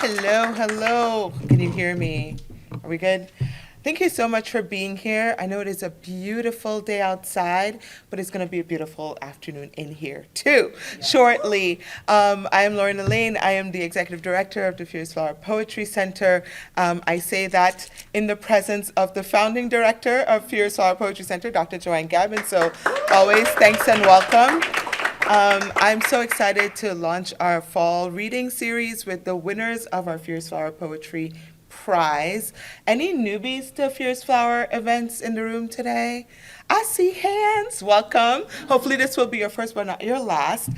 Hello, hello. Can you hear me? Are we good? Thank you so much for being here. I know it is a beautiful day outside, but it's going to be a beautiful afternoon in here too, shortly. I am Lauren Elaine. I am the Executive Director of the Fierce Flower Poetry Center. I say that in the presence of the founding director of Fierce Flower Poetry Center, Dr. Joanne Gavin. So always thanks and welcome. I'm so excited to launch our fall reading series with the winners of our Fierce Flower Poetry Prize. Any newbies to Fierce Flower events in the room today? I see hands. Welcome. Hopefully this will be your first but not your last.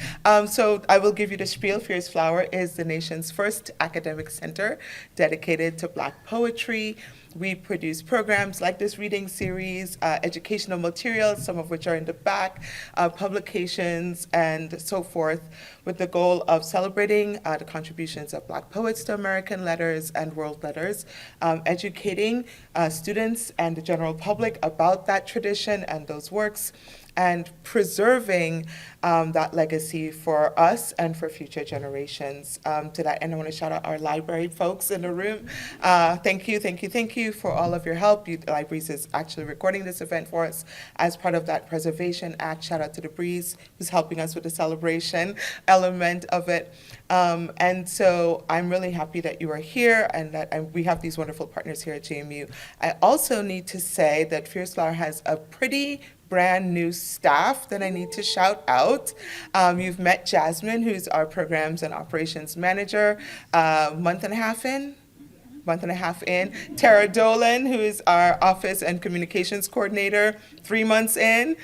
So I will give you the spiel. Fierce Flower is the nation's first academic center dedicated to Black poetry. We produce programs like this reading series, educational materials, some of which are in the back, publications, and so forth, with the goal of celebrating the contributions of Black poets to American letters and world letters, educating students and the general public about that tradition and those works, and preserving that legacy for us and for future generations. To that end, I want to shout out our library folks in the room. Thank you for all of your help. The Libraries is actually recording this event for us as part of that Preservation Act. Shout out to the Breeze, who's helping us with the celebration element of it. And so I'm really happy that you are here and that we have these wonderful partners here at JMU. I also need to say that Fierce Flower has a pretty brand new staff that I need to shout out. You've met Jasmine, who's our programs and operations manager, month and a half in. Tara Dolan, who is our office and communications coordinator, 3 months in.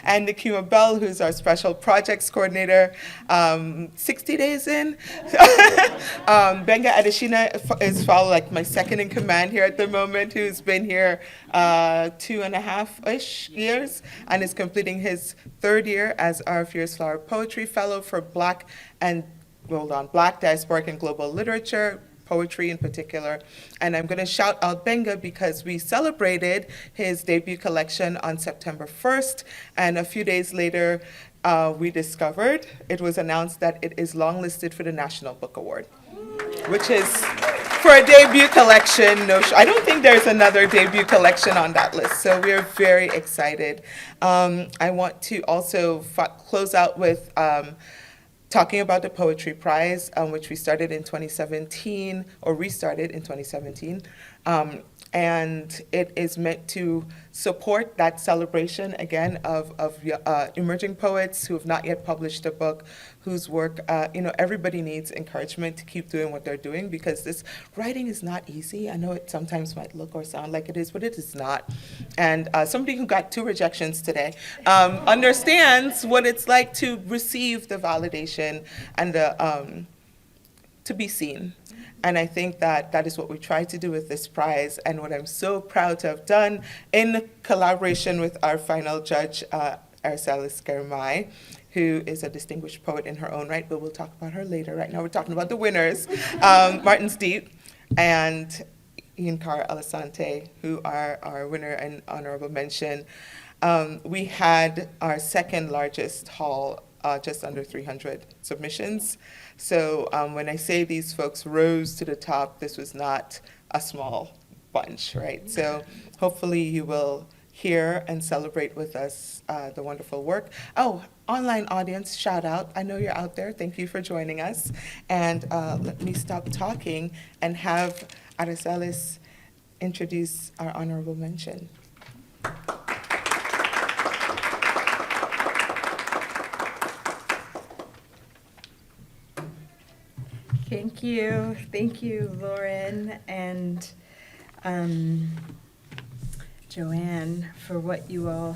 And Nikima Bell, who's our special projects coordinator, 60 days in. Benga Adeshina is probably like my second in command here at the moment, who's been here 2.5-ish years and is completing his third year as our Fierce Flower Poetry Fellow for Black diasporic and global literature, poetry in particular. And I'm going to shout out Benga because we celebrated his debut collection on September 1st, and a few days later we discovered, it was announced that it is longlisted for the National Book Award, which is, for a debut collection, I don't think there's another debut collection on that list, so we're very excited. I want to also close out with talking about the Poetry Prize, which we started in 2017, or restarted in 2017. And it is meant to support that celebration, again, of emerging poets who have not yet published a book, whose work, everybody needs encouragement to keep doing what they're doing, because this writing is not easy. I know it sometimes might look or sound like it is, but it is not. And somebody who got 2 rejections today understands what it's like to receive the validation and to be seen. And I think that that is what we try to do with this prize, and what I'm so proud to have done in collaboration with our final judge, Aracelis Girmay, who is a distinguished poet in her own right, but we'll talk about her later. Right now we're talking about the winners, Martin's Deep and Ian-Khara Ellasante, who are our winner and honorable mention. We had our second largest haul, just under 300 submissions. So when I say these folks rose to the top, this was not a small bunch, right? So hopefully you will hear and celebrate with us the wonderful work. Oh, online audience, shout out. I know you're out there. Thank you for joining us. And let me stop talking and have Aracelis introduce our honorable mention. Thank you, Lauren and Joanne, for what you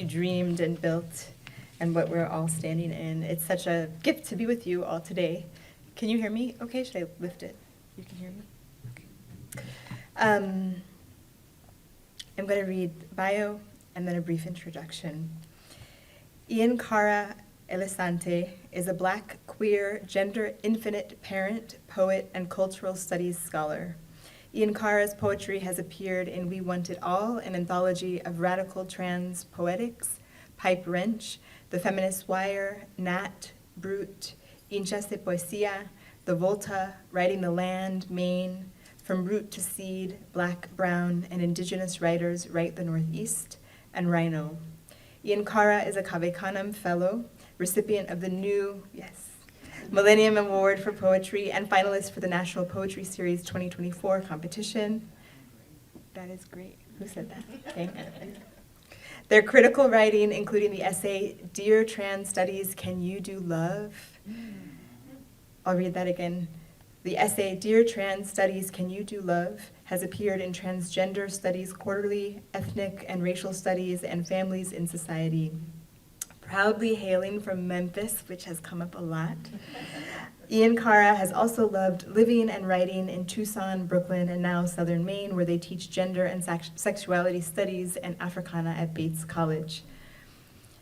dreamed and built, and what we're all standing in. It's such a gift to be with you all today. Can you hear me? Okay, should I lift it? You can hear me. Okay. I'm going to read bio and then a brief introduction. Ian-Khara Ellasante is a Black, queer, gender-infinite parent, poet, and cultural studies scholar. Ian-Khara's poetry has appeared in We Want It All, an anthology of radical trans poetics, Pipe Wrench, The Feminist Wire, Nat, Brut, Hinchas de Poesía, the Volta, writing the land, Maine, from root to seed, Black, Brown, and Indigenous writers write the Northeast, and Rhino. Ian-Khara is a Cave Canem Fellow, recipient of the new, Millennium Award for Poetry, and finalist for the National Poetry Series 2024 competition. That is great. Who said that? Okay. Their critical writing, including the essay, Dear Trans Studies, Can You Do Love? I'll read that again. The essay, Dear Trans Studies, Can You Do Love? Has appeared in Transgender Studies Quarterly, Ethnic and Racial Studies, and Families in Society. Proudly hailing from Memphis, which has come up a lot, Ian-Khara has also loved living and writing in Tucson, Brooklyn, and now Southern Maine, where they teach gender and sexuality studies and Africana at Bates College.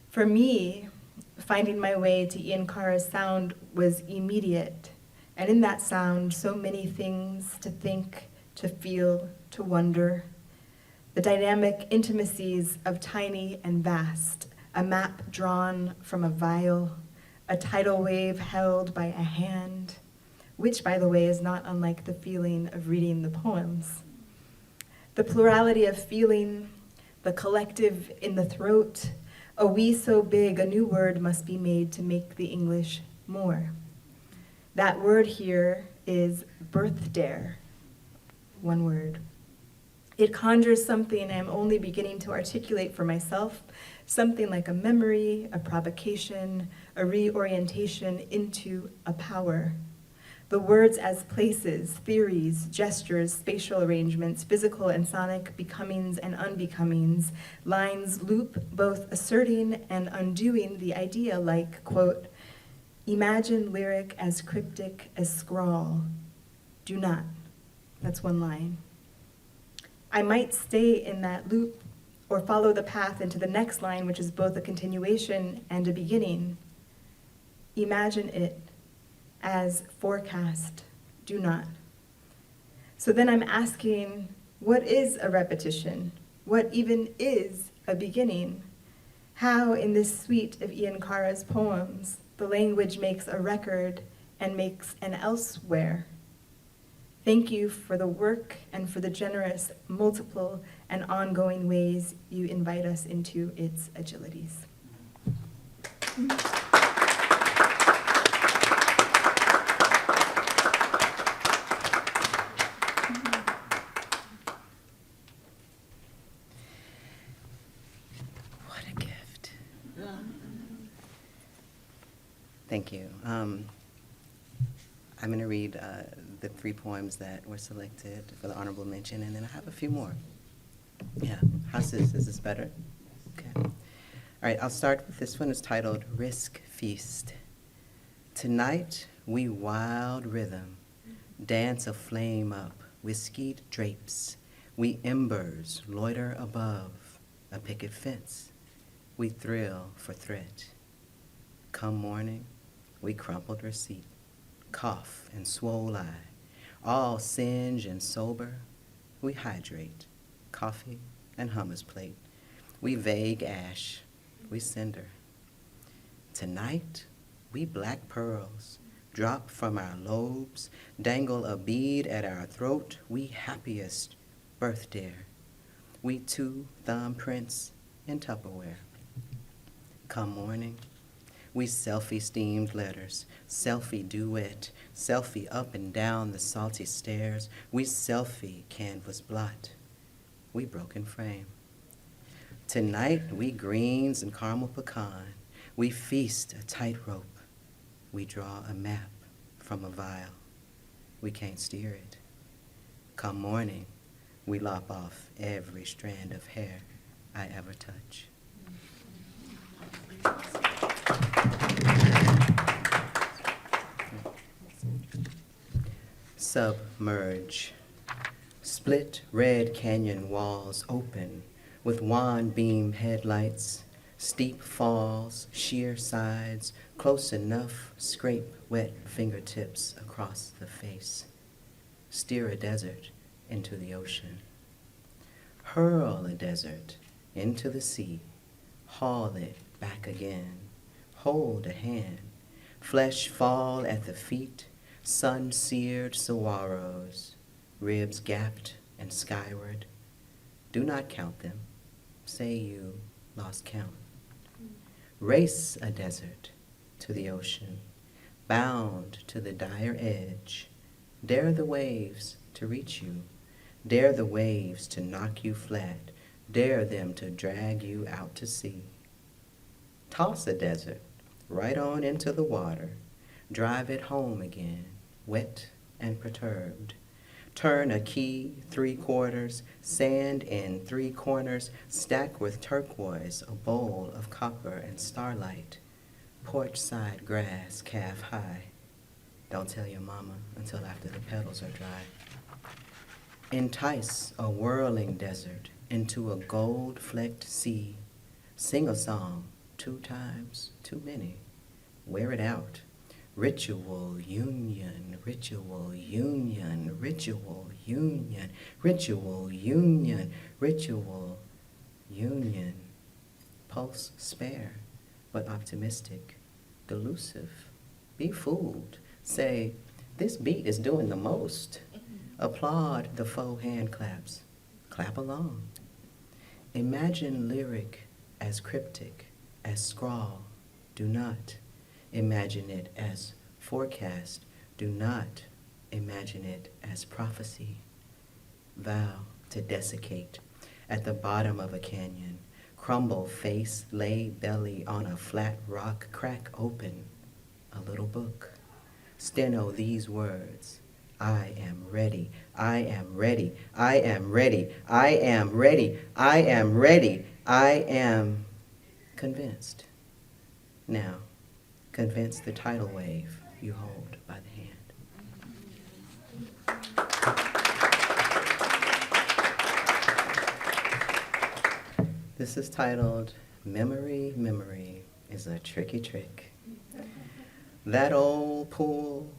For me, finding my way to Ian-Khara's sound was immediate, and in that sound, so many things to think, to feel, to wonder. The dynamic intimacies of tiny and vast, a map drawn from a vial, a tidal wave held by a hand, which, by the way, is not unlike the feeling of reading the poems. The plurality of feeling, the collective in the throat, a we so big, a new word must be made to make the English more. That word here is birth-dare, one word. It conjures something I'm only beginning to articulate for myself, something like a memory, a provocation, a reorientation into a power. The words as places, theories, gestures, spatial arrangements, physical and sonic becomings and unbecomings, lines loop both asserting and undoing the idea like, quote, imagine lyric as cryptic as scrawl. Do not. That's one line. I might stay in that loop or follow the path into the next line, which is both a continuation and a beginning. Imagine it as forecast. Do not. So then I'm asking, what is a repetition? What even is a beginning? How, in this suite of Ian-Khara's poems, the language makes a record and makes an elsewhere. Thank you for the work and for the generous, multiple, and ongoing ways you invite us into its agilities. What a gift. Thank you. I'm going to read the 3 poems that were selected for the honorable mention, and then I have a few more. Yeah, how's this? Is this better? Okay. All right, I'll start with this one. It's titled Risk Feast. Tonight, we wild rhythm, dance a flame up, whiskied drapes. We embers loiter above a picket fence. We thrill for threat. Come morning, we crumpled receipt, cough and swole eye, all singe and sober, we hydrate, coffee and hummus plate. We vague ash, we cinder. Tonight, we black pearls, drop from our lobes, dangle a bead at our throat, we happiest birth dare. We 2 thumbprints in Tupperware. Come morning, we selfie-steamed letters, selfie duet, selfie up and down the salty stairs. We selfie canvas blot, we broken frame. Tonight we greens and caramel pecan, we feast a tightrope, we draw a map from a vial. We can't steer it. Come morning, we lop off every strand of hair I ever touch. Submerge. Split red canyon walls open with wand beam headlights, steep falls, sheer sides, close enough, scrape wet fingertips across the face. Steer a desert into the ocean. Hurl a desert into the sea, haul it back again, hold a hand, flesh fall at the feet, sun-seared saguaros, ribs gapped and skyward. Do not count them. Say you lost count. Race a desert to the ocean, bound to the dire edge. Dare the waves to reach you. Dare the waves to knock you flat. Dare them to drag you out to sea. Toss a desert right on into the water. Drive it home again, wet and perturbed. Turn a key 3/4, sand in 3 corners, stack with turquoise, a bowl of copper and starlight. Porch side grass calf high. Don't tell your mama until after the petals are dry. Entice a whirling desert into a gold-flecked sea. Sing a song 2 times too many. Wear it out. Ritual union, ritual union, ritual union, ritual union, ritual union. Pulse spare, but optimistic, delusive. Be fooled. Say, this beat is doing the most. Applaud the faux hand claps. Clap along. Imagine lyric as cryptic as scrawl. Do not imagine it as forecast. Do not imagine it as prophecy. Vow to desiccate at the bottom of a canyon. Crumble face, lay belly on a flat rock, crack open a little book. Steno these words. I am ready, I am ready, I am ready, I am ready, I am ready, I am convinced. Now, convince the tidal wave you hold by the hand. This is titled, Memory, Memory is a Tricky Trick. That old pool,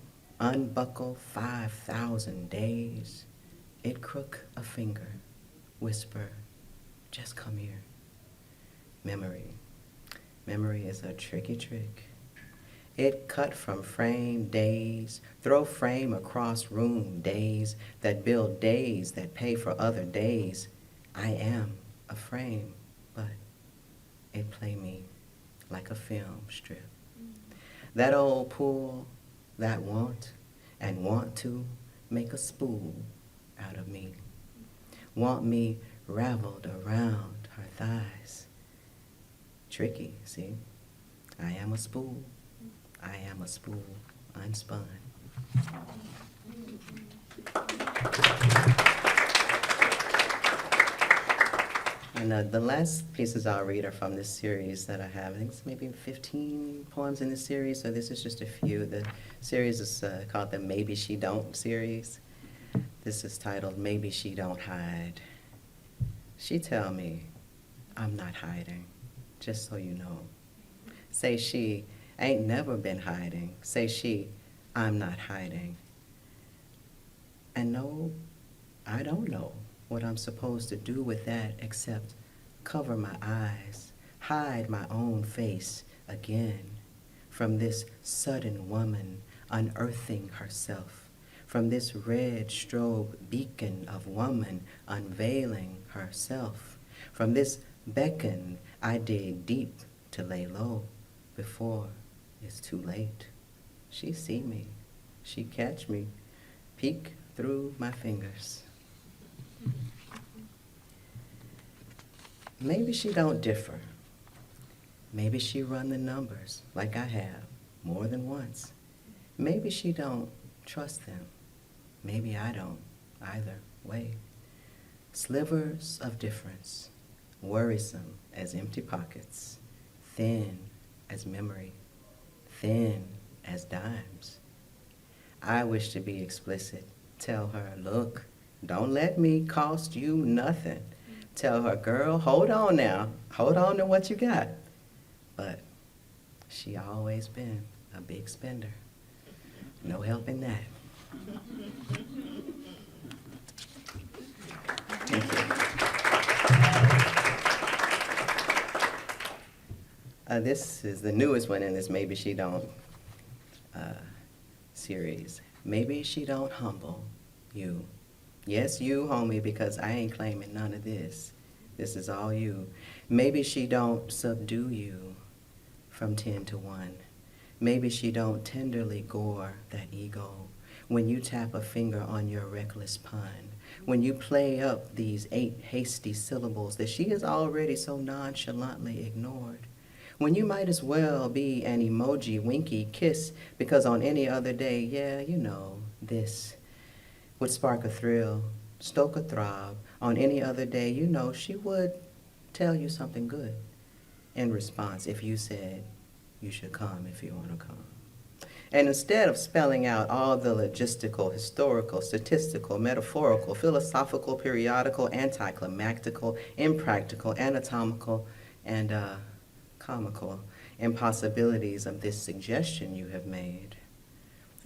unbuckle 5,000 days. It crook a finger, whisper, just come here. Memory, memory is a tricky trick. It cut from frame days, throw frame across room days that build days that pay for other days. I am a frame, but it play me like a film strip. That old pool, that want and want to make a spool out of me. Want me raveled around her thighs. Tricky, see? I am a spool. I am a spool unspun. And the last pieces I'll read are from this series that I have. I think it's maybe 15 poems in this series, so this is just a few. The series is called the Maybe She Don't series. This is titled Maybe She Don't Hide. She tell me I'm not hiding, just so you know. Say she ain't never been hiding. Say she, I'm not hiding. And no, I don't know what I'm supposed to do with that except cover my eyes, hide my own face again from this sudden woman unearthing herself, from this red strobe beacon of woman unveiling herself, from this beckon I dig deep to lay low before it's too late. She see me, she catch me, peek through my fingers. Maybe she don't differ. Maybe she run the numbers like I have more than once. Maybe she don't trust them. Maybe I don't either way. Slivers of difference, worrisome as empty pockets, thin as memory, thin as dimes. I wish to be explicit. Tell her, look, don't let me cost you nothing. Tell her, girl, hold on now. Hold on to what you got. But she always been a big spender. No helping that. Thank you. This is the newest one in this Maybe She Don't series. Maybe she don't humble you. Yes, you, homie, because I ain't claiming none of this. This is all you. Maybe she don't subdue you from 10 to 1. Maybe she don't tenderly gore that ego when you tap a finger on your reckless pun, when you play up these 8 hasty syllables that she has already so nonchalantly ignored, when you might as well be an emoji winky kiss because on any other day, yeah, you know, this would spark a thrill, stoke a throb. On any other day, you know, she would tell you something good in response if you said you should come if you want to come. And instead of spelling out all the logistical, historical, statistical, metaphorical, philosophical, periodical, anticlimactical, impractical, anatomical, and comical impossibilities of this suggestion you have made,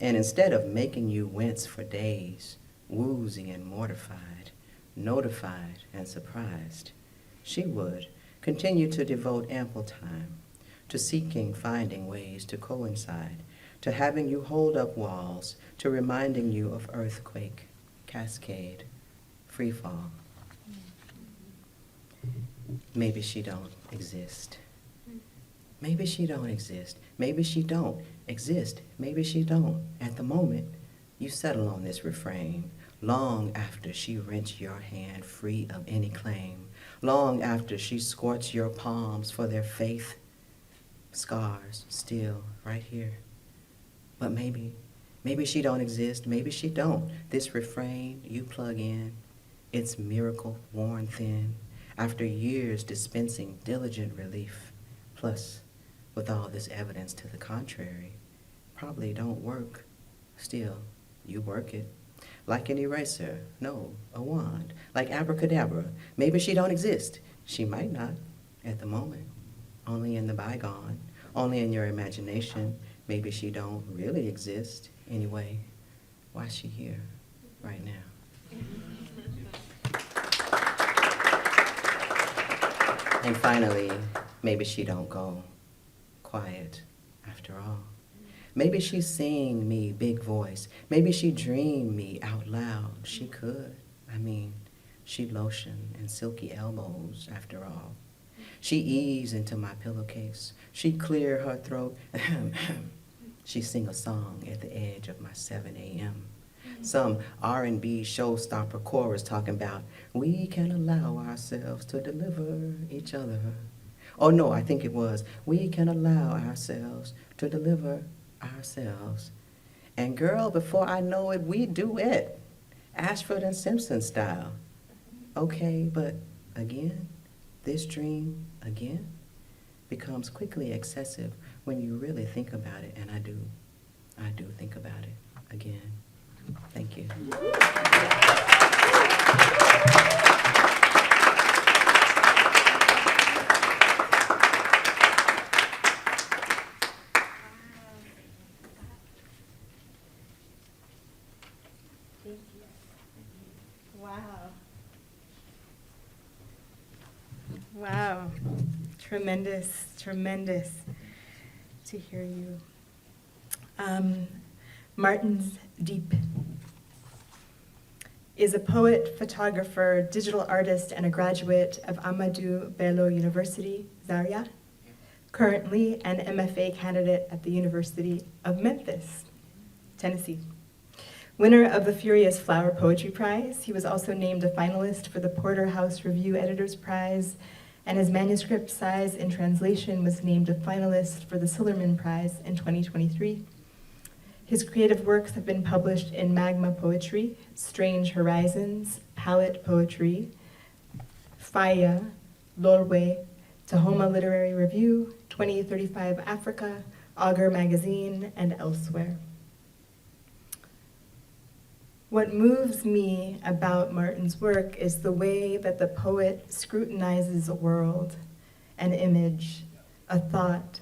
and instead of making you wince for days, woozy and mortified, notified and surprised, she would continue to devote ample time to seeking, finding ways to coincide, to having you hold up walls, to reminding you of earthquake, cascade, free fall. Maybe she don't exist. Maybe she don't exist. Maybe she don't exist. Maybe she don't. At the moment, you settle on this refrain, long after she rents your hand free of any claim, long after she scorched your palms for their faith, scars still right here. But maybe she don't exist. Maybe she don't. This refrain you plug in, it's miracle worn thin, after years dispensing diligent relief, plus with all this evidence to the contrary, probably don't work. Still, you work it. Like an eraser, no, a wand. Like abracadabra, maybe she don't exist. She might not, at the moment. Only in the bygone, only in your imagination. Maybe she don't really exist. Anyway, why is she here right now? And finally, maybe she don't go quiet after all. Maybe she's seeing me big voice. Maybe she dreamed me out loud. She could. I mean, she'd lotion and silky elbows after all. She ease into my pillowcase. She clear her throat. She sing a song at the edge of my 7 a.m. Some R&B showstopper chorus talking about, we can allow ourselves to deliver each other. Oh no, I think it was, we can allow ourselves to deliver ourselves. And girl, before I know it, we duet, Ashford and Simpson style. Okay, but again, this dream, again, becomes quickly excessive when you really think about it, and I do think about it again. Thank you. Wow. Wow. Tremendous, tremendous to hear you. Martins Diep is a poet, photographer, digital artist, and a graduate of Ahmadu Bello University, Zaria. Currently an MFA candidate at the University of Memphis, Tennessee. Winner of the Furious Flower Poetry Prize, he was also named a finalist for the Porterhouse Review Editors Prize, and his manuscript Size in Translation was named a finalist for the Sillerman Prize in 2023. His creative works have been published in Magma Poetry, Strange Horizons, Palette Poetry, Faya, Lorwe, Tahoma Literary Review, 2035 Africa, Augur Magazine, and elsewhere. What moves me about Martin's work is the way that the poet scrutinizes a world, an image, a thought,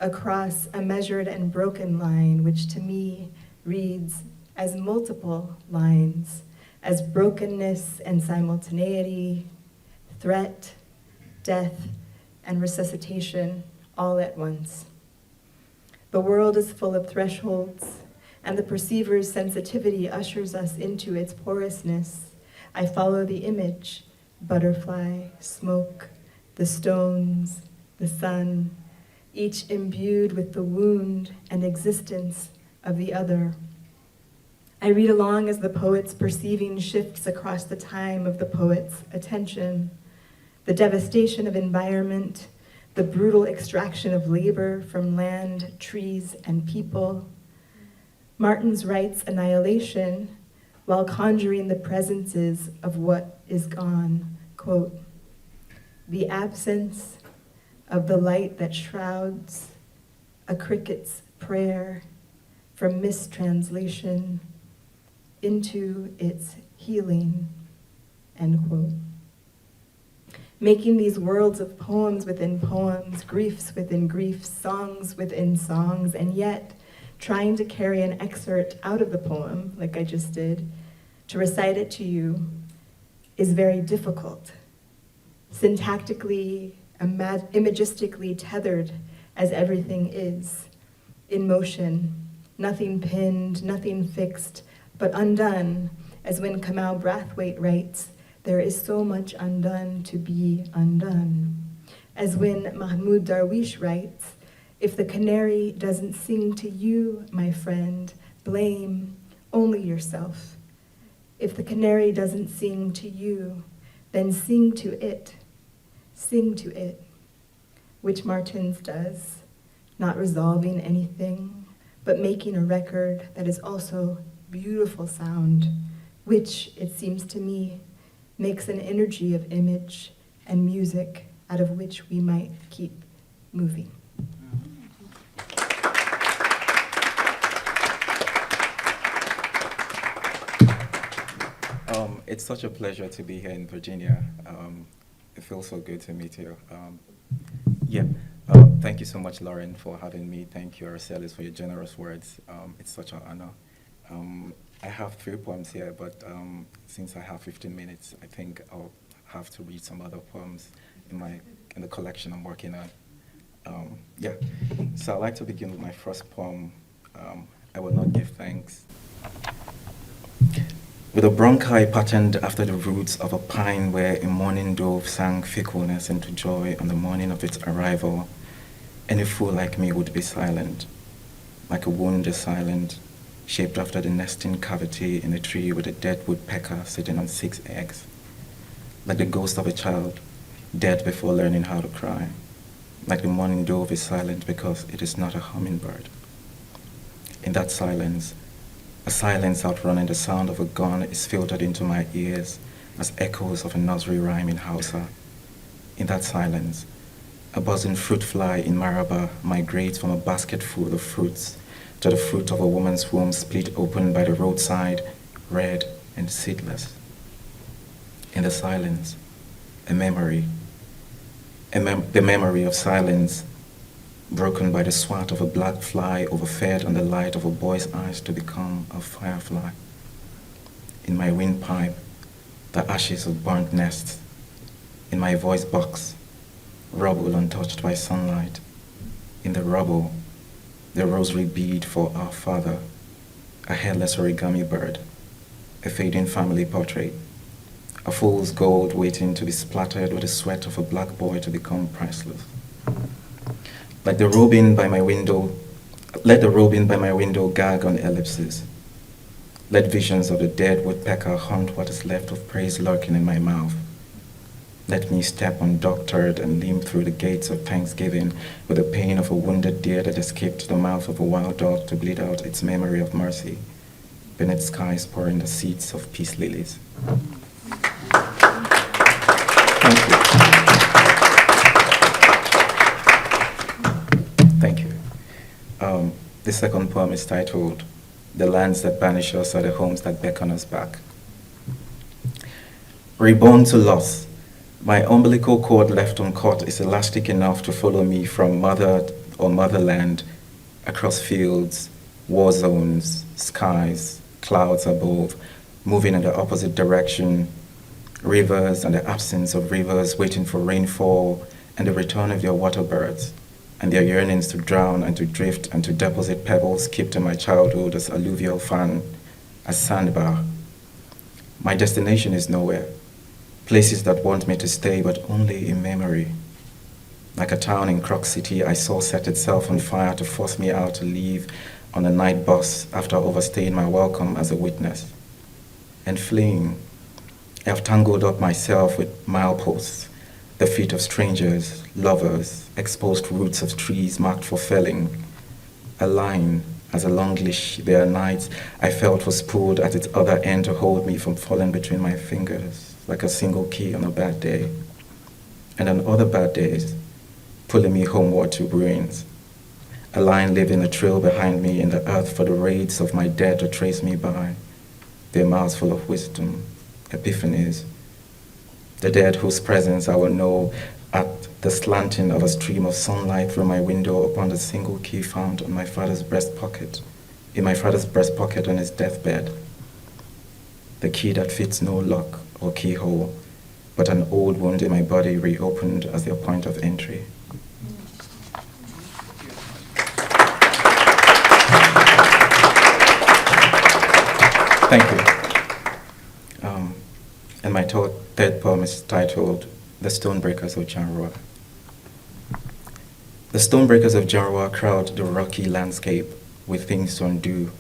across a measured and broken line, which to me reads as multiple lines, as brokenness and simultaneity, threat, death, and resuscitation all at once. The world is full of thresholds, and the perceiver's sensitivity ushers us into its porousness. I follow the image, butterfly, smoke, the stones, the sun, each imbued with the wound and existence of the other. I read along as the poet's perceiving shifts across the time of the poet's attention, the devastation of environment, the brutal extraction of labor from land, trees, and people. Martins writes annihilation while conjuring the presences of what is gone. Quote, the absence of the light that shrouds a cricket's prayer from mistranslation into its healing, end quote. Making these worlds of poems within poems, griefs within griefs, songs within songs, and yet trying to carry an excerpt out of the poem, like I just did, to recite it to you, is very difficult. Syntactically, imagistically tethered as everything is, in motion, nothing pinned, nothing fixed, but undone, as when Kamau Brathwaite writes, there is so much undone to be undone. As when Mahmoud Darwish writes, if the canary doesn't sing to you, my friend, blame only yourself. If the canary doesn't sing to you, then sing to it, which Martins does, not resolving anything, but making a record that is also beautiful sound, which, it seems to me, makes an energy of image and music out of which we might keep moving. It's such a pleasure to be here in Virginia. It feels so good to meet you. Thank you so much, Lauren, for having me. Thank you, Aracelis, for your generous words. It's such an honor. I have 3 poems here, but since I have 15 minutes, I think I'll have to read some other poems in the collection I'm working on. So I'd like to begin with my first poem, I Will Not Give Thanks. With a bronchi patterned after the roots of a pine where a morning dove sang fickleness into joy on the morning of its arrival, any fool like me would be silent, like a wound is silent, shaped after the nesting cavity in a tree with a dead woodpecker sitting on 6 eggs, like the ghost of a child, dead before learning how to cry, like the morning dove is silent because it is not a hummingbird. In that silence, a silence outrunning the sound of a gun is filtered into my ears as echoes of a nursery rhyme in Hausa. In that silence, a buzzing fruit fly in Maraba migrates from a basket full of fruits to the fruit of a woman's womb split open by the roadside, red and seedless. In the silence, a memory, the memory of silence, broken by the swat of a black fly overfed on the light of a boy's eyes to become a firefly. In my windpipe, the ashes of burnt nests. In my voice box, rubble untouched by sunlight. In the rubble, the rosary bead for our father, a headless origami bird, a fading family portrait, a fool's gold waiting to be splattered with the sweat of a black boy to become priceless. Like the robin by my window, let the robin by my window gag on ellipses. Let visions of the dead woodpecker haunt what is left of praise lurking in my mouth. Let me step undoctored and limp through the gates of Thanksgiving with the pain of a wounded deer that escaped the mouth of a wild dog to bleed out its memory of mercy, beneath skies pouring the seeds of peace lilies. Thank you. Thank you. The second poem is titled, The Lands That Banish Us Are the Homes That Beckon Us Back. Reborn to loss, my umbilical cord left uncut is elastic enough to follow me from mother or motherland, across fields, war zones, skies, clouds above, moving in the opposite direction, rivers and the absence of rivers waiting for rainfall and the return of your water birds, and their yearnings to drown and to drift and to deposit pebbles kept in my childhood as alluvial fan, as sandbar. My destination is nowhere, places that want me to stay but only in memory. Like a town in Croc City I saw set itself on fire to force me out to leave on a night bus after overstaying my welcome as a witness. And fleeing, I have tangled up myself with mileposts, the feet of strangers, lovers, exposed roots of trees marked for felling. A line, as a long leash, there are nights I felt was pulled at its other end to hold me from falling between my fingers, like a single key on a bad day. And on other bad days, pulling me homeward to ruins. A line leaving a trail behind me in the earth for the raids of my dead to trace me by. Their mouths full of wisdom, epiphanies. The dead whose presence I will know at the slanting of a stream of sunlight through my window upon the single key found on my father's breast pocket, in my father's breast pocket on his deathbed. The key that fits no lock or keyhole, but an old wound in my body reopened as their point of entry. Thank you. And my third poem is titled The Stonebreakers of Janrua. The stonebreakers of Janrua crowd the rocky landscape with things to undo: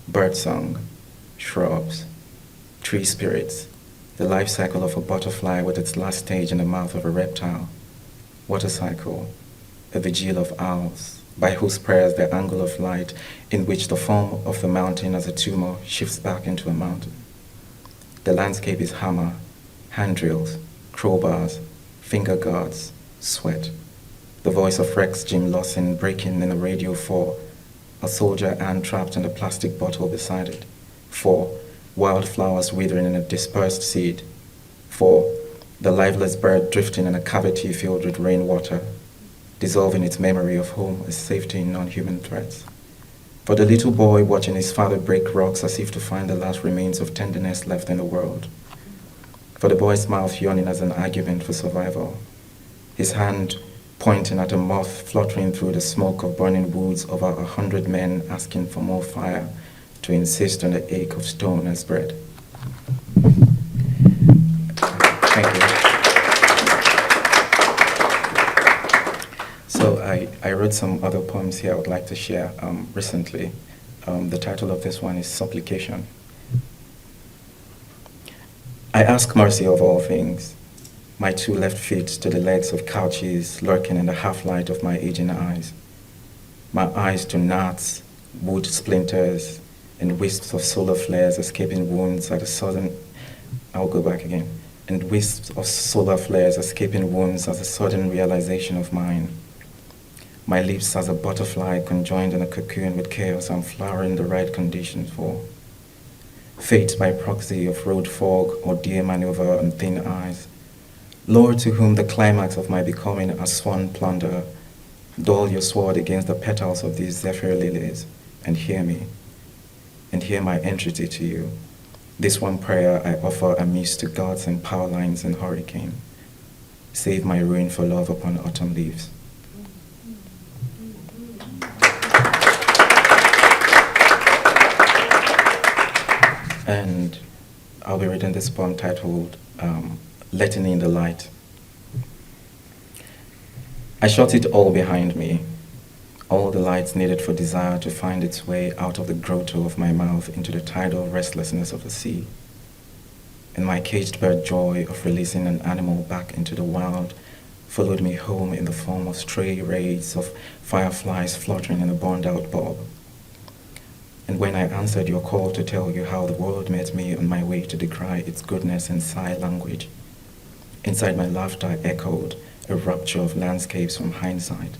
birdsong, shrubs, tree spirits, the life cycle of a butterfly with its last stage in the mouth of a reptile, water cycle, a vigil of owls, by whose prayers the angle of light in which the form of the mountain as a tumor shifts back into a mountain. The landscape is hammer, hand drills, crowbars, finger guards, sweat. The voice of Rex Jim Lawson breaking in a radio 4, a soldier ant trapped in a plastic bottle beside it. 4, wildflowers withering in a dispersed seed. 4, the lifeless bird drifting in a cavity filled with rainwater, dissolving its memory of home as safety in non-human threats. For the little boy watching his father break rocks as if to find the last remains of tenderness left in the world. For the boy's mouth yawning as an argument for survival. His hand pointing at a moth fluttering through the smoke of burning woods over 100 men asking for more fire to insist on the ache of stone as bread. Thank you. So I wrote some other poems here I would like to share recently. The title of this one is Supplication. I ask mercy of all things, my two left feet to the legs of couches lurking in the half-light of my aging eyes, my eyes to gnats, wood splinters, and wisps of solar flares escaping wounds at a sudden, I'll go back again, and wisps of solar flares escaping wounds as a sudden realization of mine. My lips as a butterfly conjoined in a cocoon with chaos I'm flowering the right conditions for. Fate by proxy of road fog or deer maneuver and thin eyes. Lord, to whom the climax of my becoming a swan plunder, dull your sword against the petals of these zephyr lilies, and hear me, and hear my entreaty to you. This one prayer I offer amiss to gods and power lines and hurricane. Save my ruin for love upon autumn leaves. And I'll be reading this poem titled Letting in the Light. I shut it all behind me, all the lights needed for desire to find its way out of the grotto of my mouth into the tidal restlessness of the sea. And my caged bird joy of releasing an animal back into the wild followed me home in the form of stray rays of fireflies fluttering in a burned-out bulb. And when I answered your call to tell you how the world met me on my way to decry its goodness in sigh language, inside my laughter echoed a rupture of landscapes from hindsight,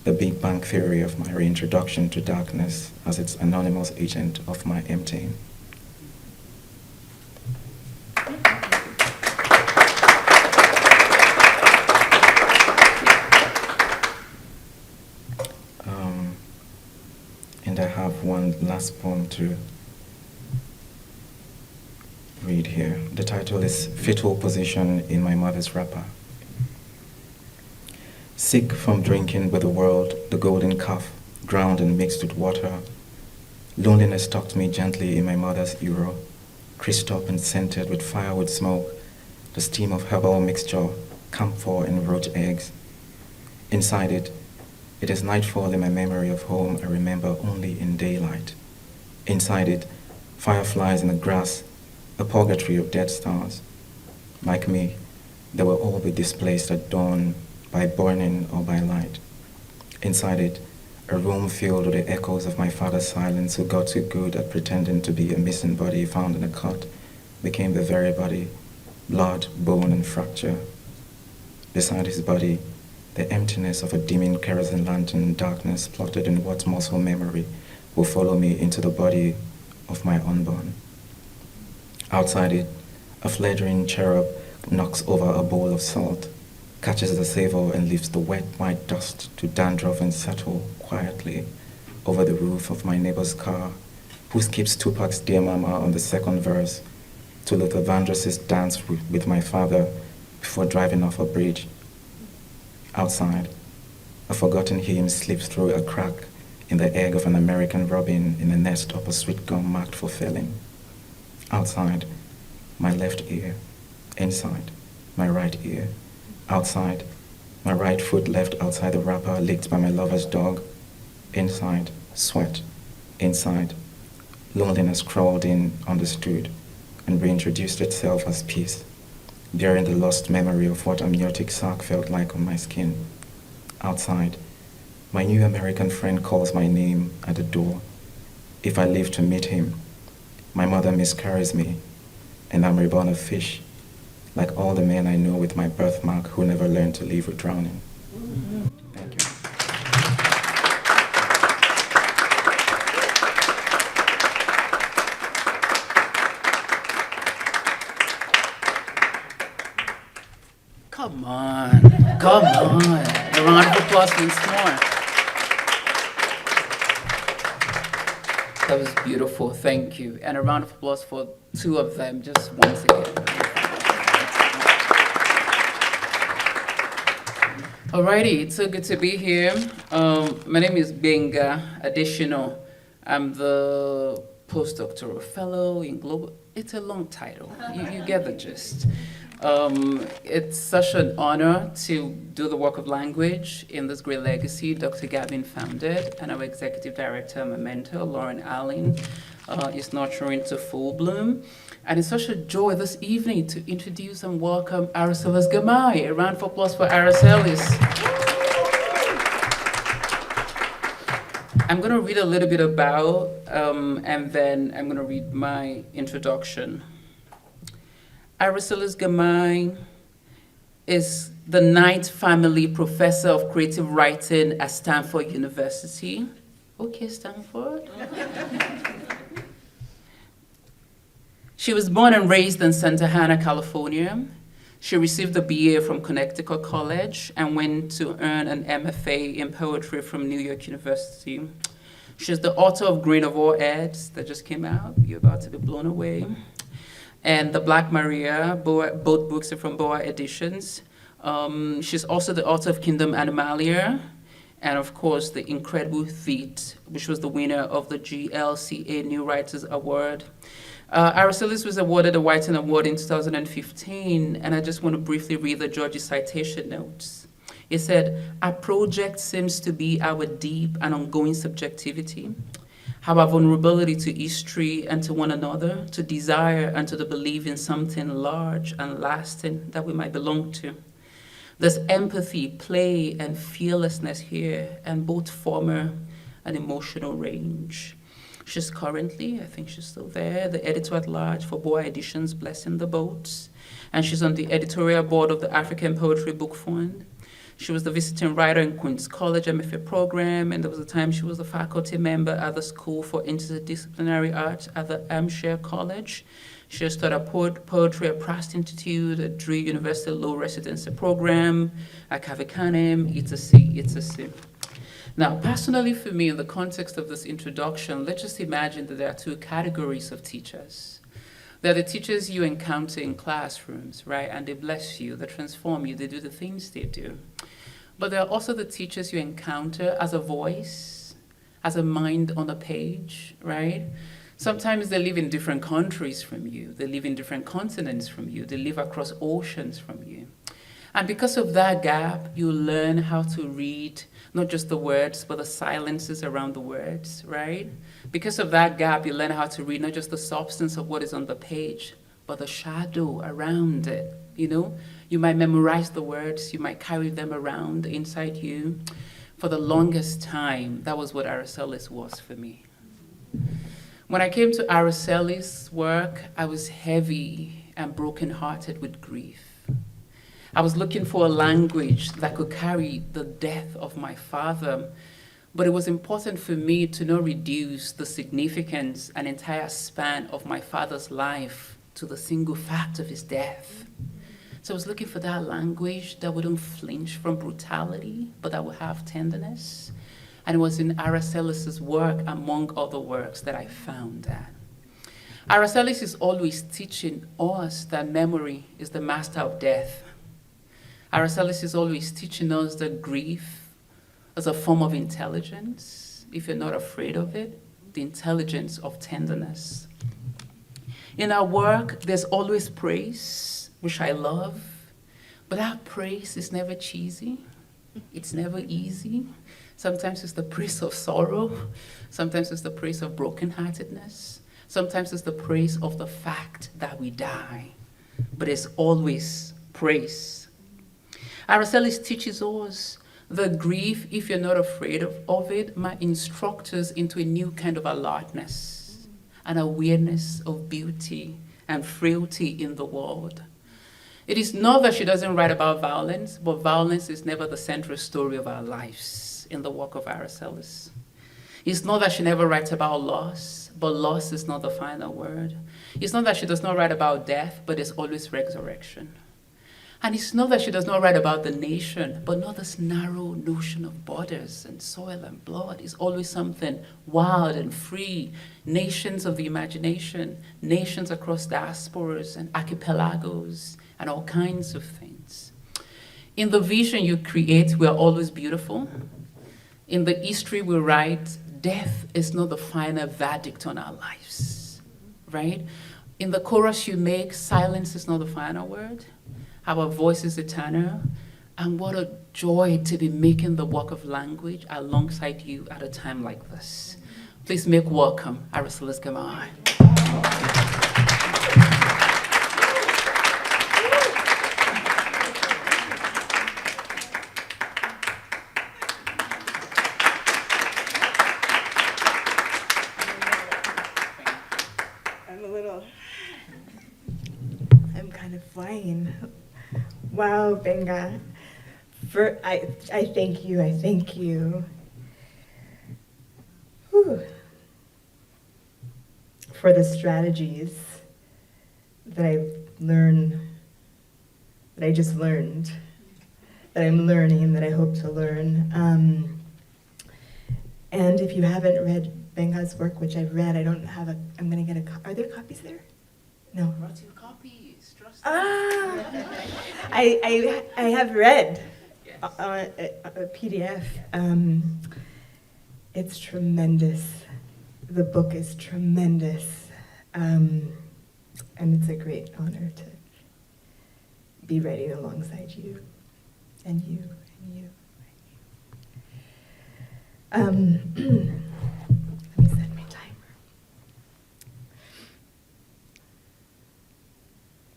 the Big Bang theory of my reintroduction to darkness as its anonymous agent of my emptying. And I have one last poem to read here. The title is Fetal Position in My Mother's Wrapper. sick from drinking with the world the golden calf, ground and mixed with water. Loneliness tucked me gently in my mother's euro, creased up and scented with firewood smoke, the steam of herbal mixture, camphor and roach eggs. Inside it, it is nightfall in my memory of home I remember only in daylight. Inside it, fireflies in the grass, a purgatory of dead stars. Like me, they will all be displaced at dawn by burning or by light. Inside it, a room filled with the echoes of my father's silence, who got too good at pretending to be a missing body found in a cut, became the very body, blood, bone, and fracture. Beside his body, the emptiness of a dimming kerosene lantern, darkness plotted in what muscle memory will follow me into the body of my unborn. Outside it, a fledgling cherub knocks over a bowl of salt, catches the savor and lifts the wet white dust to dandruff and settle quietly over the roof of my neighbor's car, who skips Tupac's Dear Mama on the second verse to Luther Vandross's Dance with My Father before driving off a bridge. Outside, a forgotten hymn slips through a crack in the egg of an American robin in a nest of a sweet gum marked for filling. Outside, my left ear. Inside, my right ear. Outside, my right foot left outside the wrapper licked by my lover's dog. Inside, sweat. Inside, loneliness crawled in, understood, and reintroduced itself as peace, bearing the lost memory of what amniotic sac felt like on my skin. Outside, my new American friend calls my name at the door. If I live to meet him, my mother miscarries me, and I'm reborn a fish, like all the men I know with my birthmark who never learned to live with drowning. Thank you. Come on, come on. A round of applause once more. That was beautiful, thank you. And a round of applause for two of them, just once again. Alrighty, it's so good to be here. My name is Benga Additional. I'm the postdoctoral fellow in global. It's a long title. You get the gist. It's such an honor to do the work of language in this great legacy Dr. Gavin founded, and our executive director, my mentor, Lauren Allen, is nurturing to full bloom. And it's such a joy this evening to introduce and welcome Aracelis Girmay. A round of applause for Aracelis. I'm going to read a little bit about, and then I'm going to read my introduction. Aracelis Girmay is the 9th family professor of creative writing at Stanford University. Okay, Stanford. She was born and raised in Santa Ana, California. She received a BA from Connecticut College and went to earn an MFA in poetry from New York University. She's the author of Grain of All Eds that just came out. You're about to be blown away. And The Black Maria, both books are from Boa Editions. She's also the author of Kingdom Animalia, and of course, The Incredible Feat, which was the winner of the GLCA New Writers Award. Aracelis was awarded a Whiting Award in 2015, and I just want to briefly read the Georgie citation notes. It said, "Our project seems to be our deep and ongoing subjectivity, our vulnerability to history and to one another, to desire and to the belief in something large and lasting that we might belong to. There's empathy, play, and fearlessness here, and both former and emotional range." She's currently, I think she's still there, the editor-at-large for Boa Editions, Blessing the Boats, and she's on the editorial board of the African Poetry Book Fund. She was the visiting writer in Queen's College MFA program, and there was a time she was a faculty member at the School for Interdisciplinary Arts at the Hampshire College. She has taught poetry at Pratt Institute, at Drew University Low Residency Program, at Kavikanem, etc. Now, personally for me, in the context of this introduction, let's just imagine that there are two categories of teachers. There are the teachers you encounter in classrooms, right? And they bless you, they transform you, they do the things they do. but there are also the teachers you encounter as a voice, as a mind on a page, right? Sometimes they live in different countries from you. They live in different continents from you. They live across oceans from you. And because of that gap, you learn how to read not just the words, but the silences around the words, right? Because of that gap, you learn how to read not just the substance of what is on the page, but the shadow around it, you know? You might memorize the words, you might carry them around inside you. For the longest time, that was what aracelis was for me. When I came to aracelis' work, I was heavy and brokenhearted with grief. I was looking for a language that could carry the death of my father, but it was important for me to not reduce the significance and entire span of my father's life to the single fact of his death. So I was looking for that language that wouldn't flinch from brutality, but that would have tenderness. And it was in Aracelis' work, among other works, that I found that. Aracelis is always teaching us that memory is the master of death. Aracelis is always teaching us that grief is a form of intelligence, if you're not afraid of it, the intelligence of tenderness. In our work, there's always praise, which I love, but that praise is never cheesy. It's never easy. Sometimes it's the praise of sorrow. Sometimes it's the praise of brokenheartedness. Sometimes it's the praise of the fact that we die. But it's always praise. Aracelis teaches us that grief, if you're not afraid of it, might instruct us into a new kind of alertness, an awareness of beauty and frailty in the world. It is not that she doesn't write about violence, but violence is never the central story of our lives in the work of Aracelis. It's not that she never writes about loss, but loss is not the final word. It's not that she does not write about death, but there's always resurrection. And it's not that she does not write about the nation, but not this narrow notion of borders and soil and blood. It's always something wild and free, nations of the imagination, nations across diasporas and archipelagos, and all kinds of things. In the vision you create, we are always beautiful. In the history we write, death is not the final verdict on our lives, right? In the chorus you make, silence is not the final word. Our voice is eternal. And what a joy to be making the work of language alongside you at a time like this. Please make welcome aracelis girmay. I'm kind of flying. Wow, Benga. I thank you, I thank you. Whew. For the strategies that I just learned, that I'm learning, that I hope to learn. And if you haven't read Benga's work, which I've read, I'm gonna get are there copies there? No. Brought you copies. Trust I have read Yes. a PDF. It's tremendous. The book is tremendous. And it's a great honor to be writing alongside you, and you, and you, and you. Let me set my timer.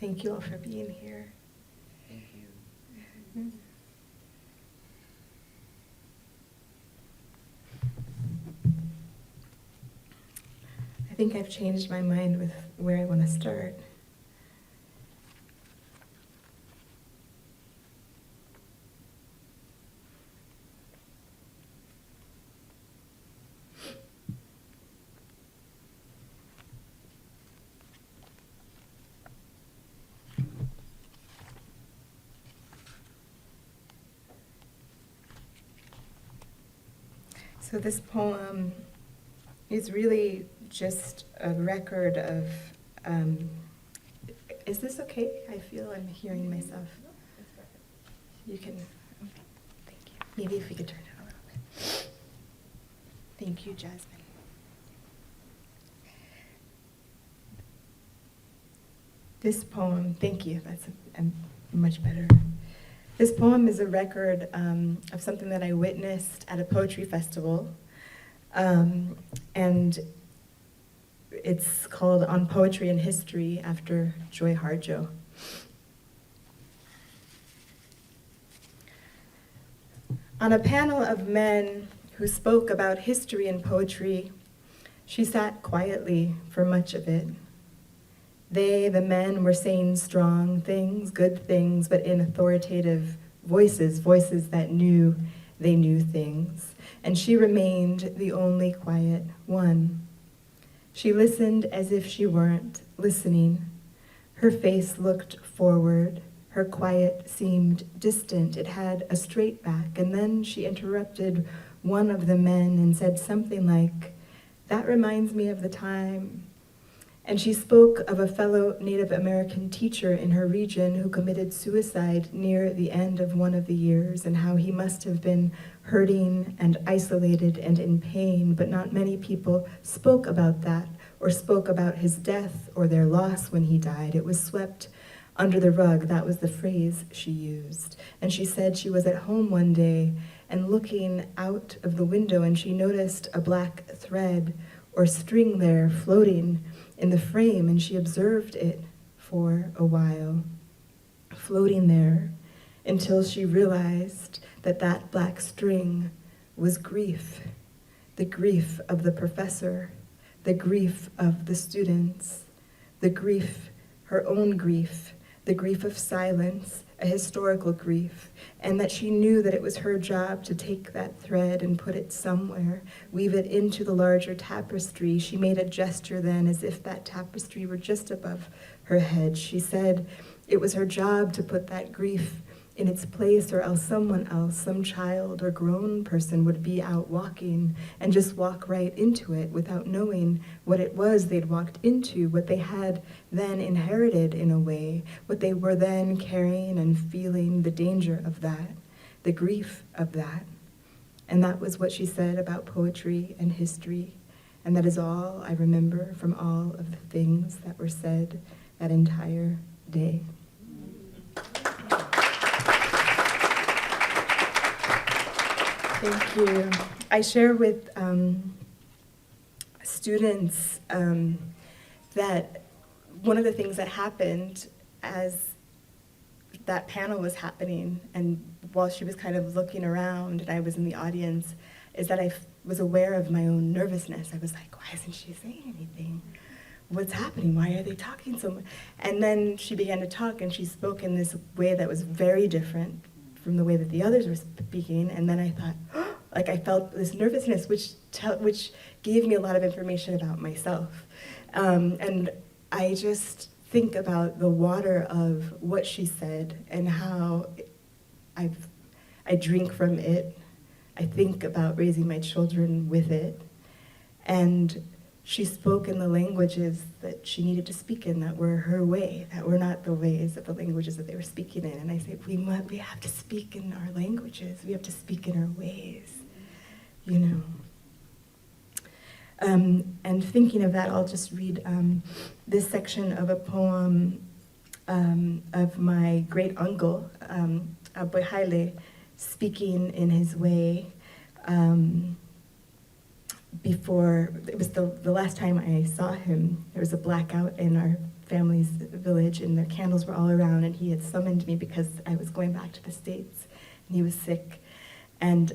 Thank you all for being here. Thank you. I think I've changed my mind with where I want to start. So this poem is really just a record of, is this okay? I feel I'm hearing myself. You can, thank you. Maybe if we could turn it a little bit. Thank you, Jasmine. This poem, thank you, that's much better. This poem is a record of something that I witnessed at a poetry festival, and it's called On Poetry and History after Joy Harjo. On a panel of men who spoke about history and poetry, she sat quietly for much of it. They, the men, were saying strong things, good things, but in authoritative voices, voices that knew they knew things. And she remained the only quiet one. She listened as if she weren't listening. Her face looked forward. Her quiet seemed distant. It had a straight back. And then she interrupted one of the men and said something like, "That reminds me of the time." And she spoke of a fellow Native American teacher in her region who committed suicide near the end of one of the years, and how he must have been hurting and isolated and in pain, but not many people spoke about that, or spoke about his death or their loss when he died. It was swept under the rug. That was the phrase she used. And she said she was at home one day and looking out of the window, and she noticed a black thread or string there floating in the frame, and she observed it for a while, floating there, until she realized that that black string was grief, the grief of the professor, the grief of the students, the grief, her own grief, the grief of silence, a historical grief, and that she knew that it was her job to take that thread and put it somewhere, weave it into the larger tapestry. She made a gesture then as if that tapestry were just above her head. She said it was her job to put that grief in its place, or else someone else, some child or grown person, would be out walking and just walk right into it without knowing what it was they'd walked into, what they had then inherited in a way, what they were then carrying and feeling, the danger of that, the grief of that. And that was what she said about poetry and history. And that is all I remember from all of the things that were said that entire day. Thank you. I share with students that one of the things that happened as that panel was happening, and while she was kind of looking around and I was in the audience, is that I was aware of my own nervousness. I was like, why isn't she saying anything? What's happening? Why are they talking so much? And then she began to talk, and she spoke in this way that was very different from the way that the others were speaking. And then I thought, oh, like I felt this nervousness, which gave me a lot of information about myself. And I just think about the water of what she said and how I drink from it. I think about raising my children with it. And she spoke in the languages that she needed to speak in, that were her way, that were not the ways of the languages that they were speaking in. And I say, we have to speak in our languages. We have to speak in our ways, you know. And thinking of that, I'll just read this section of a poem of my great uncle, Abu Haile, speaking in his way. Before, it was the last time I saw him, there was a blackout in our family's village, and the candles were all around, and he had summoned me because I was going back to the States, and he was sick. And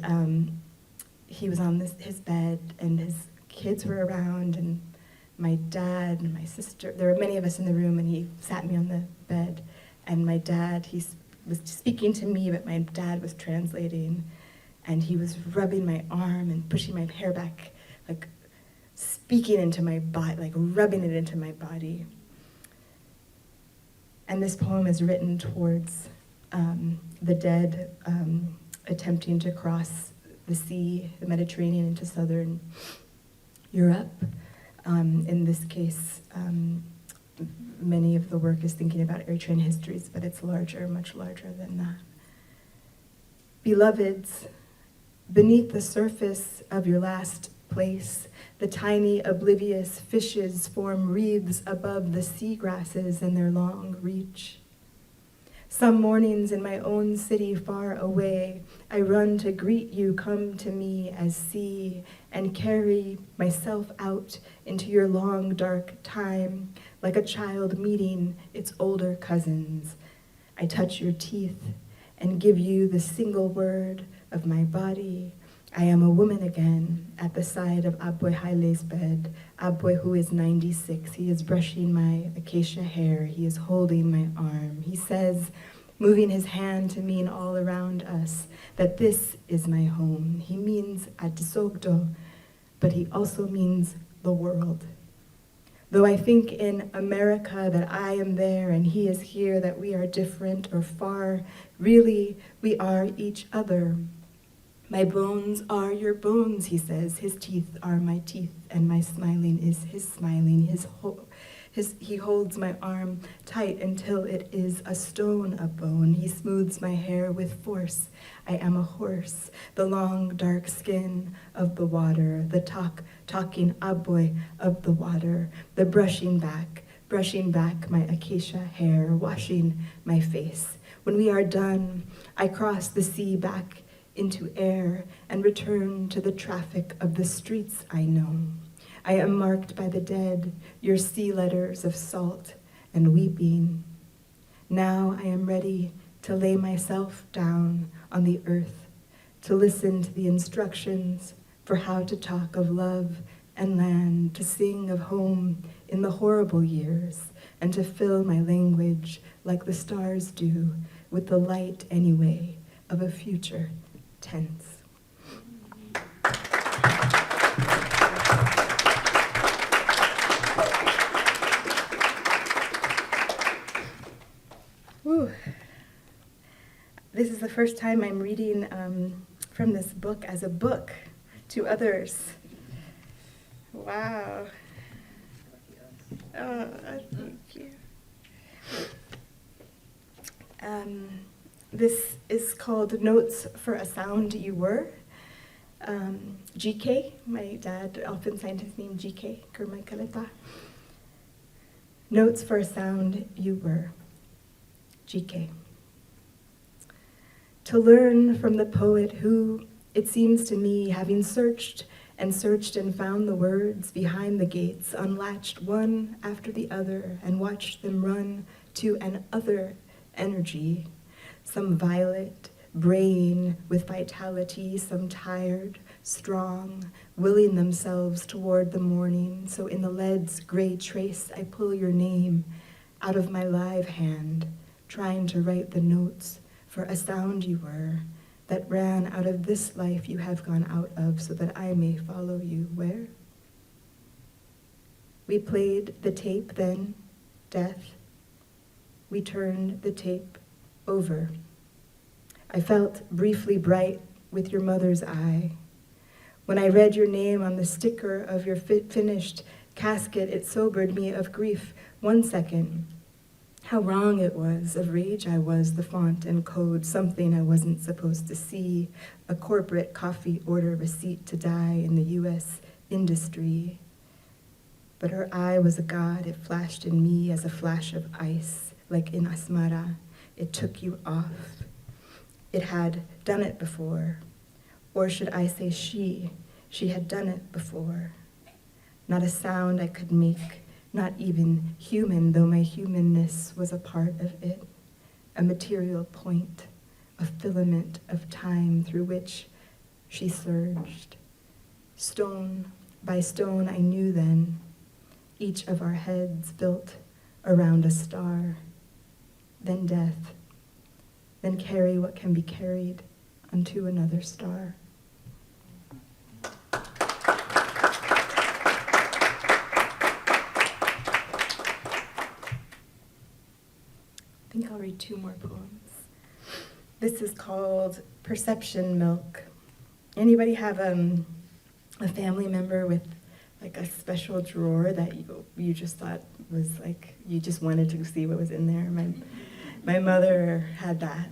he was on his bed, and his kids were around, and my dad and my sister, there were many of us in the room, and he sat me on the bed, and my dad, he was speaking to me, but my dad was translating, and he was rubbing my arm and pushing my hair back, like speaking into my body, like rubbing it into my body. And this poem is written towards the dead attempting to cross the sea, the Mediterranean, into southern Europe. In this case, many of the work is thinking about Eritrean histories, but it's larger, much larger than that. Beloveds, Beneath the surface of your last place, the tiny oblivious fishes form wreaths above the seagrasses in their long reach. Some mornings in my own city far away, I run to greet you, come to me as sea, and carry myself out into your long dark time, like a child meeting its older cousins. I touch your teeth and give you the single word of my body. I am a woman again at the side of Abwe Haile's bed. Abwe, who is 96, he is brushing my acacia hair. He is holding my arm. He says, moving his hand to mean all around us, that this is my home. He means Atisogdo, but he also means the world. Though I think in America that I am there and he is here, that we are different or far, really we are each other. My bones are your bones, he says. His teeth are my teeth, and my smiling is his smiling. He holds my arm tight until it is a stone, a bone. He smooths my hair with force. I am a horse, the long, dark skin of the water, the talking Abwe of the water, the brushing back my acacia hair, washing my face. When we are done, I cross the sea back into air and return to the traffic of the streets I know. I am marked by the dead, your sea letters of salt and weeping. Now I am ready to lay myself down on the earth, to listen to the instructions for how to talk of love and land, to sing of home in the horrible years, and to fill my language like the stars do with the light anyway of a future tense. Whew. This is the first time I'm reading from this book as a book to others. Wow. Oh, thank you. This is called Notes for a Sound You Were. GK, my dad often signed his name GK, girmay. Notes for a Sound You Were. GK. To learn from the poet who, it seems to me, having searched and found the words behind the gates, unlatched one after the other and watched them run to an other energy, some violet, braying with vitality, some tired, strong, willing themselves toward the morning. So in the lead's gray trace, I pull your name out of my live hand, trying to write the notes for a sound you were, that ran out of this life you have gone out of, so that I may follow you where? We played the tape then, death. We turned the tape over. I felt briefly bright with your mother's eye. When I read your name on the sticker of your finished casket, it sobered me of grief 1 second. How wrong it was, of rage I was, the font and code, something I wasn't supposed to see, a corporate coffee order receipt to die in the US industry. But her eye was a god, it flashed in me as a flash of ice, like in Asmara. It took you off. It had done it before. Or should I say she had done it before. Not a sound I could make, not even human, though my humanness was a part of it, a material point, a filament of time through which she surged. Stone by stone I knew then, each of our heads built around a star, then death, then carry what can be carried unto another star. I think I'll read 2 more poems. This is called Perception Milk. Anybody have a family member with like a special drawer that you just thought was like, you just wanted to see what was in there? My mother had that.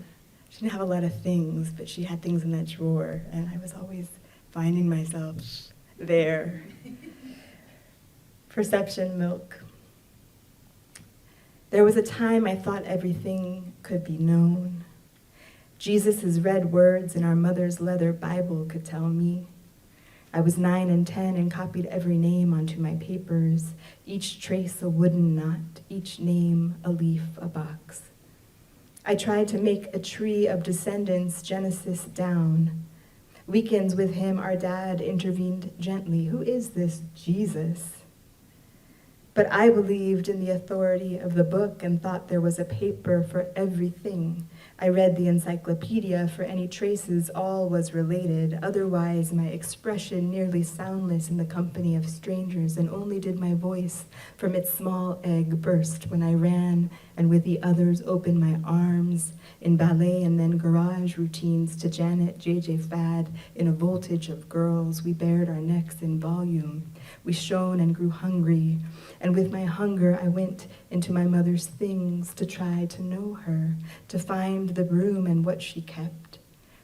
she didn't have a lot of things, but she had things in that drawer, and I was always finding myself there. Perception milk. There was a time I thought everything could be known. Jesus' red words in our mother's leather Bible could tell me. I was 9 and 10 and copied every name onto my papers, each trace a wooden knot, each name a leaf, a box. I tried to make a tree of descendants, Genesis down. Weekends with him, our dad intervened gently. Who is this Jesus? But I believed in the authority of the book and thought there was a paper for everything. I read the encyclopedia for any traces, all was related. Otherwise, my expression nearly soundless in the company of strangers, and only did my voice from its small egg burst when I ran and with the others opened my arms in ballet and then garage routines to Janet, JJ Fad, in a voltage of girls. We bared our necks in volume. We shone and grew hungry. And with my hunger, I went into my mother's things to try to know her, to find the broom and what she kept.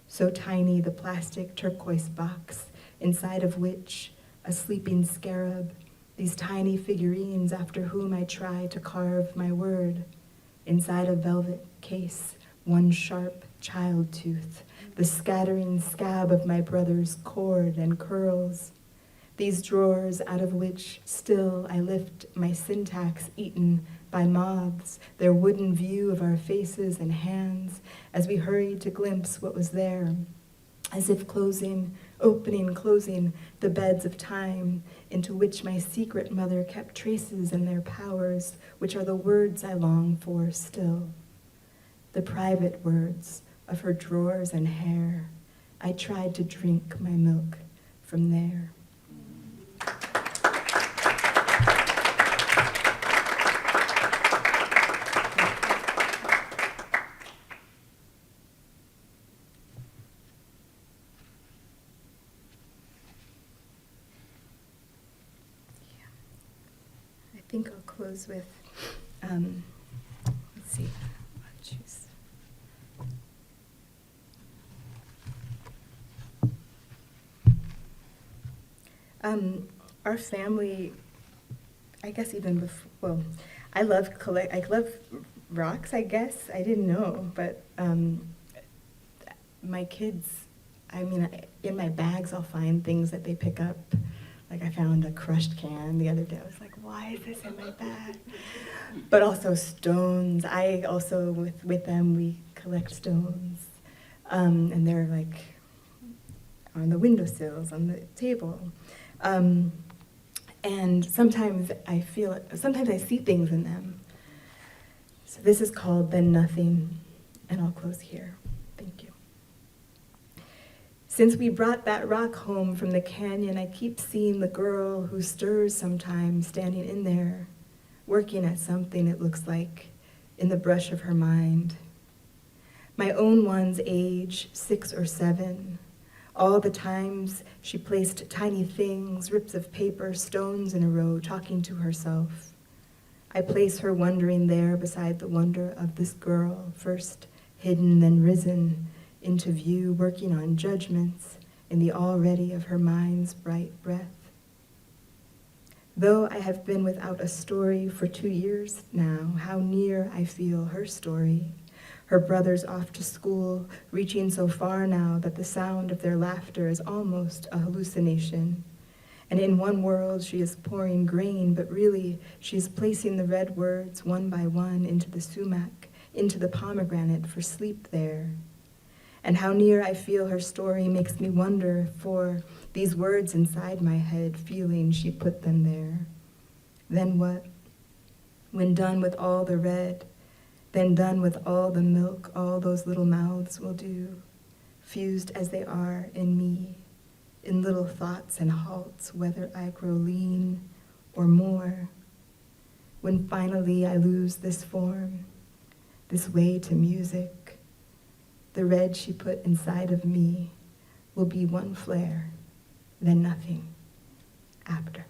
So tiny, the plastic turquoise box, inside of which a sleeping scarab, these tiny figurines after whom I try to carve my word. Inside a velvet case, one sharp child tooth, the scattering scab of my brother's cord and curls. These drawers out of which still I lift my syntax eaten by moths, their wooden view of our faces and hands as we hurried to glimpse what was there, as if opening, closing the beds of time into which my secret mother kept traces and their powers, which are the words I long for still. The private words of her drawers and hair. I tried to drink my milk from there. I think I'll close with, let's see, I'll choose. Our family, I guess even before, well, I love rocks, I guess. I didn't know, but my kids, I mean, in my bags I'll find things that they pick up. Like I found a crushed can the other day. I was like, why is this in my bag? But also stones. I also, with them, we collect stones. And they're like on the windowsills, on the table. And sometimes I see things in them. So this is called Then Nothing, and I'll close here. Thank you. Since we brought that rock home from the canyon, I keep seeing the girl who stirs sometimes standing in there, working at something it looks like in the brush of her mind. My own one's age, 6 or 7. All the times she placed tiny things, rips of paper, stones in a row, talking to herself. I place her wondering there beside the wonder of this girl, first hidden, then risen into view, working on judgments in the already of her mind's bright breath. Though I have been without a story for 2 years now, how near I feel her story. Her brothers off to school, reaching so far now that the sound of their laughter is almost a hallucination. And in one world she is pouring grain, but really she is placing the red words one by one into the sumac, into the pomegranate for sleep there. And how near I feel her story makes me wonder for these words inside my head, feeling she put them there. Then what? When done with all the red, then done with all the milk all those little mouths will do, fused as they are in me, in little thoughts and halts, whether I grow lean or more. When finally I lose this form, this way to music, the red she put inside of me will be one flare, then nothing after.